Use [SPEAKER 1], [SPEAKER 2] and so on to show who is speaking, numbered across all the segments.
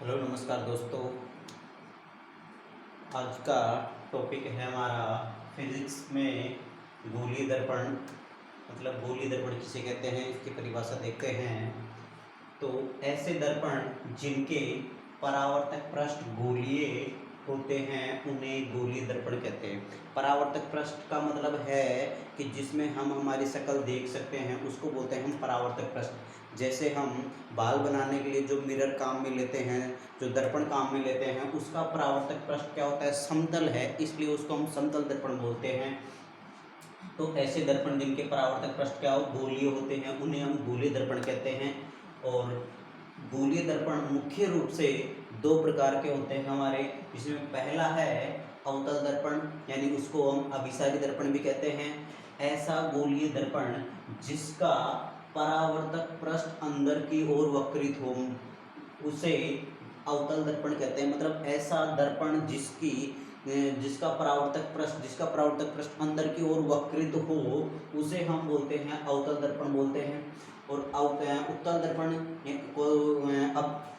[SPEAKER 1] Hello नमस्कार दोस्तों। आज का टॉपिक है हमारा फिजिक्स में गोलीय दर्पण। मतलब गोलीय दर्पण किसे कहते हैं, इसकी परिभाषा देखते हैं। तो ऐसे दर्पण जिनके परावर्तक पृष्ठ गोलीय होते हैं उन्हें गोलीय दर्पण कहते हैं। परावर्तक पृष्ठ का मतलब है कि जिसमें हम हमारी शक्ल देख सकते हैं उसको बोलते हैं हम परावर्तक पृष्ठ। जैसे हम बाल बनाने के लिए जो मिरर काम में लेते हैं, जो दर्पण काम में लेते हैं, उसका परावर्तक पृष्ठ क्या होता है, समतल है, इसलिए उसको हम समतल दर्पण बोलते हैं। तो ऐसे दर्पण जिनके परावर्तक पृष्ठ क्या हो, गोलीय होते हैं, उन्हें हम गोलीय दर्पण कहते हैं। और गोलीय दर्पण मुख्य रूप से दो प्रकार के होते हैं हमारे, जिसमें पहला है अवतल दर्पण, यानी उसको हम अभिसारी दर्पण भी कहते हैं। ऐसा गोलीय दर्पण जिसका परावर्तक पृष्ठ अंदर की ओर वक्रित हो उसे अवतल दर्पण कहते हैं। मतलब ऐसा दर्पण जिसका परावर्तक पृष्ठ अंदर की ओर वक्रित हो उसे हम बोलते हैं अवतल दर्पण बोलते हैं। और उत्तल दर्पण को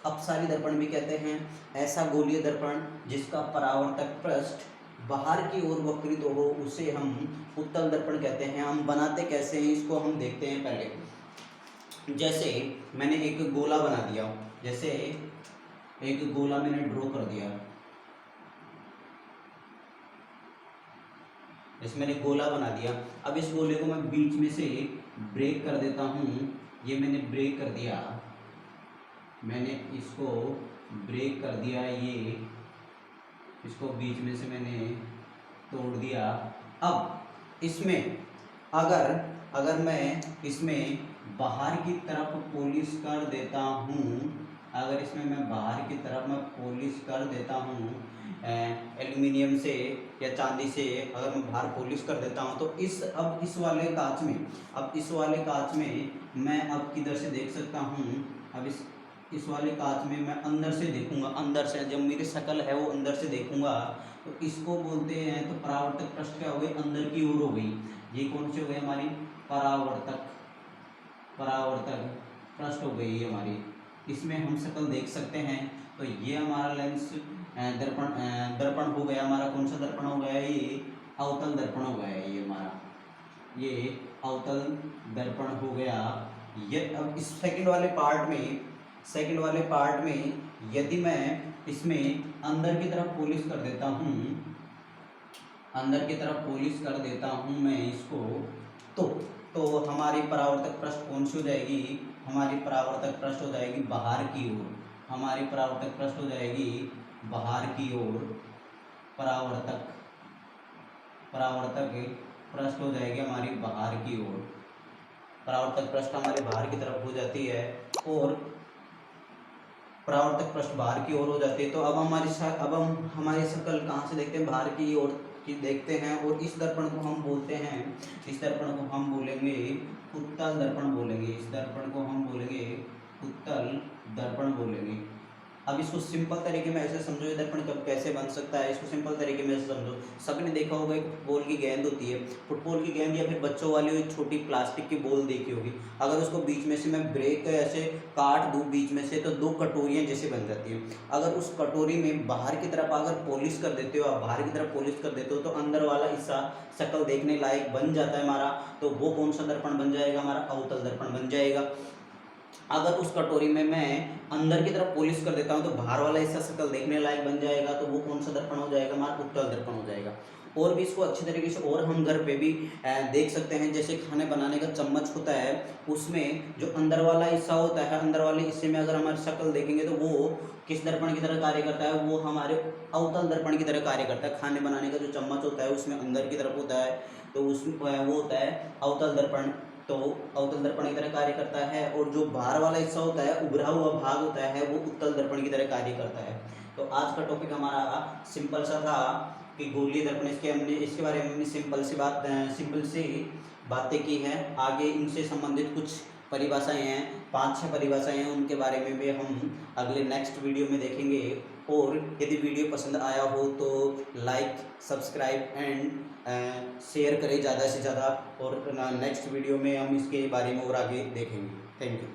[SPEAKER 1] अपसारी दर्पण भी कहते हैं। ऐसा गोलीय दर्पण जिसका परावर्तक पृष्ठ बाहर की ओर वक्रित हो उसे हम उत्तल दर्पण कहते हैं। हम बनाते कैसे हैं इसको हम देखते हैं। पहले जैसे मैंने एक गोला बना दिया, जैसे एक गोला मैंने ड्रॉ कर दिया, जैसे मैंने गोला बना दिया। अब इस गोले को मैं बीच में से ब्रेक कर देता हूँ। ये मैंने ब्रेक कर दिया, मैंने इसको ब्रेक कर दिया, ये इसको बीच में से मैंने तोड़ दिया। अब इसमें अगर मैं इसमें बाहर की तरफ पॉलिश कर देता हूँ, अगर इसमें मैं बाहर की तरफ मैं पॉलिश कर देता हूँ एल्यूमिनियम से या चांदी से, अगर मैं बाहर पॉलिश कर देता हूँ तो इस वाले कांच में मैं अब किधर से देख सकता हूँ। अब इस वाले कांच में मैं अंदर से देखूंगा, अंदर से जब मेरी शक्ल है वो अंदर से देखूंगा तो इसको बोलते हैं। तो परावर्तक पृष्ठ क्या हो गई, अंदर की ओर हो गई। ये कौन सी हो गई हमारी, परावर्तक पृष्ठ हो गई हमारी, इसमें हम शक्ल देख सकते हैं। तो ये हमारा लेंस दर्पण हो गया हमारा। कौन सा दर्पण हो गया, ये अवतल दर्पण हो गया। ये हमारा ये अवतल दर्पण हो गया। ये अब इस सेकंड वाले पार्ट में यदि मैं इसमें अंदर की तरफ पॉलिश कर देता हूँ मैं इसको, तो हमारी परावर्तक पृष्ठ कौन सी हो जाएगी, हमारी परावर्तक पृष्ठ हो जाएगी बाहर की ओर। हमारी परावर्तक पृष्ठ हो जाएगी बाहर की ओर, परावर्तक पृष्ठ हो जाएगी हमारी बाहर की ओर। परावर्तक पृष्ठ हमारे बाहर की तरफ हो जाती है और परावर्तक पृष्ठ बाहर की ओर हो जाती है। तो अब हम हमारी शक्ल कहाँ से देखते हैं, बाहर की ओर की देखते हैं। और इस दर्पण को हम बोलते हैं, इस दर्पण को हम बोलेंगे उत्तल दर्पण बोलेंगे। इस दर्पण को हम बोलेंगे उत्तल दर्पण बोलेंगे। अब इसको सिंपल तरीके में ऐसे समझो, ये दर्पण कब कैसे बन सकता है, इसको सिंपल तरीके में ऐसे समझो। सबने देखा होगा एक फुटबॉल की गेंद होती है, फुटबॉल की गेंद या फिर बच्चों वाली एक छोटी प्लास्टिक की बॉल देखी होगी। अगर उसको बीच में से मैं ब्रेक ऐसे काट दूँ बीच में से तो दो कटोरियाँ जैसे बन जाती हैं। अगर उस कटोरी में बाहर की तरफ अगर पॉलिश कर देते हो, आप बाहर की तरफ पॉलिश कर देते हो तो अंदर वाला हिस्सा शक्ल देखने लायक बन जाता है हमारा। तो वो कौन सा दर्पण बन जाएगा, हमारा अवतल दर्पण बन जाएगा। अगर उस कटोरी में मैं अंदर की तरफ पॉलिश कर देता हूँ तो बाहर वाला हिस्सा शक्ल देखने लायक बन जाएगा। तो वो कौन सा दर्पण हो जाएगा, हमारा उत्तल दर्पण हो जाएगा। और भी इसको अच्छी तरीके से और हम घर पे भी देख सकते हैं। जैसे खाने बनाने का चम्मच होता है, उसमें जो अंदर वाला हिस्सा होता है, अंदर वाले हिस्से में अगर हमारी शक्ल देखेंगे तो वो किस दर्पण की तरह कार्य करता है, वो हमारे अवतल दर्पण की तरह कार्य करता है। खाने बनाने का जो चम्मच होता है उसमें अंदर की तरफ होता है तो उसमें वो होता है अवतल दर्पण। तो अवतल दर्पण की तरह कार्य करता है। और जो बाहर वाला हिस्सा होता है, उभरा हुआ भाग होता है, वो उत्तल दर्पण की तरह कार्य करता है। तो आज का टॉपिक हमारा सिंपल सा था कि गोलीय दर्पण, इसके बारे में हमने सिंपल सी बातें की हैं। आगे इनसे संबंधित कुछ परिभाषाएं हैं, 5-6 परिभाषाएं हैं, उनके बारे में भी हम अगले नेक्स्ट वीडियो में देखेंगे। और यदि वीडियो पसंद आया हो तो लाइक, सब्सक्राइब एंड शेयर करें ज़्यादा से ज़्यादा। और नेक्स्ट वीडियो में हम इसके बारे में और आगे देखेंगे। Thank you.